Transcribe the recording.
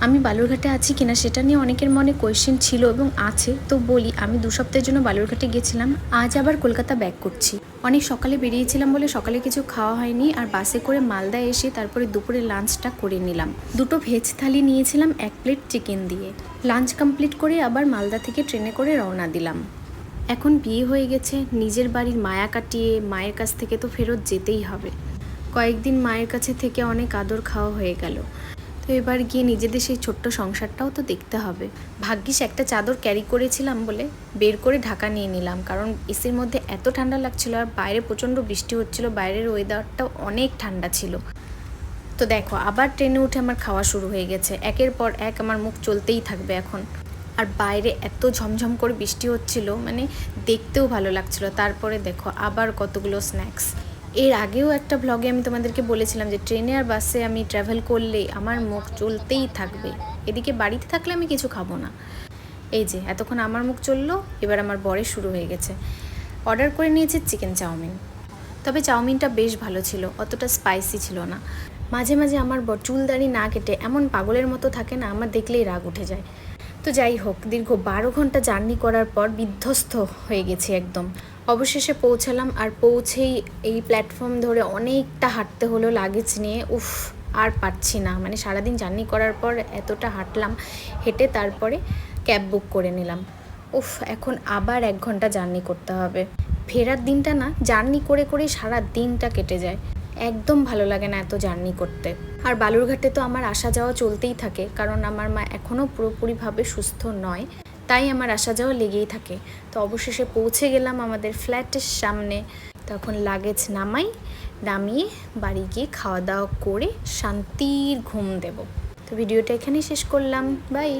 আমি বালুরঘাটে আছি কিনা সেটা নিয়ে অনেকের মনে কোয়েশ্চেন ছিল এবং আছে, তো বলি আমি 2 সপ্তাহের জন্য বালুরঘাটে গেছিলাম। আজ আবার কলকাতা ব্যাক করছি। অনেক সকালে বেরিয়েছিলাম বলে সকালে কিছু খাওয়া হয়নি, আর বাসে করে মালদা এসে তারপরে দুপুরে লাঞ্চটা করে নিলাম। 2টো ভেজ থালি নিয়েছিলাম 1 প্লেট চিকেন দিয়ে। লাঞ্চ কমপ্লিট করে আবার মালদা থেকে ট্রেনে করে রওনা দিলাম। এখন বিয়ে হয়ে গেছে, নিজের বাড়ির মায়া কাটিয়ে মায়ের কাছ থেকে তো ফেরত যেতেই হবে। কয়েকদিন মায়ের কাছে থেকে অনেক আদর খাওয়া হয়ে গেল, তো এবার গিয়ে নিজেদের সেই ছোট্ট সংসারটাও তো দেখতে হবে। ভাগ্যিস একটা চাদর ক্যারি করেছিলাম বলে বের করে ঢাকা নিয়ে নিলাম, কারণ এসির মধ্যে এত ঠান্ডা লাগছিল আর বাইরে প্রচণ্ড বৃষ্টি হচ্ছিল, বাইরের ওয়েদারটাও অনেক ঠান্ডা ছিল। তো দেখো আবার ট্রেনে উঠে আমার খাওয়া শুরু হয়ে গেছে, একের পর এক আমার মুখ চলতেই থাকবে এখন। আর বাইরে এত ঝমঝম করে বৃষ্টি হচ্ছিল, মানে দেখতেও ভালো লাগছিল। তারপরে দেখো আবার কতগুলো স্ন্যাক্স। এর আগেও একটা ব্লগে আমি তোমাদেরকে বলেছিলাম যে ট্রেনে আর বাসে আমি ট্রাভেল করলে আমার মুখ চলতেই থাকবে, এদিকে বাড়িতে থাকলে আমি কিছু খাবো না। এই যে এতক্ষণ আমার মুখ চললো, এবার আমার বরের শুরু হয়ে গেছে। অর্ডার করে নিয়েছি চিকেন চাউমিন, তবে চাউমিনটা বেশ ভালো ছিল, অতটা স্পাইসি ছিল না। মাঝে মাঝে আমার বর চুলদাড়ি না কেটে এমন পাগলের মতো থাকে না, আমার দেখলেই রাগ উঠে যায়। তো যাই হোক, দীর্ঘ 12 ঘন্টা জার্নি করার পর বিধ্বস্ত হয়ে গেছি একদম। অবশেষে পৌঁছালাম, আর পৌঁছেই এই প্ল্যাটফর্ম ধরে অনেকটা হাঁটতে হলো লাগেজ নিয়ে। উফ, আর পারছি না, মানে সারাদিন জার্নি করার পর এতটা হাঁটলাম, হেঁটে তারপরে ক্যাব বুক করে নিলাম। উফ, এখন আবার 1 ঘন্টা জার্নি করতে হবে। ফেরার দিনটা না জার্নি করে করে সারা দিনটা কেটে যায়, একদম ভালো লাগে না এত জার্নি করতে। আর বালুরঘাটে তো আমার আসা যাওয়া চলতেই থাকে, কারণ আমার মা এখনও পুরোপুরিভাবে সুস্থ নয়, তাই আমার আসা যাওয়া লেগেই থাকে। তো অবশেষে পৌঁছে গেলাম আমাদের ফ্ল্যাটের সামনে। তখন লাগেজ নামিয়ে বাড়ি গিয়ে খাওয়া দাওয়া করে শান্তির ঘুম দেব। তো ভিডিওটা এখানেই শেষ করলাম, বাই।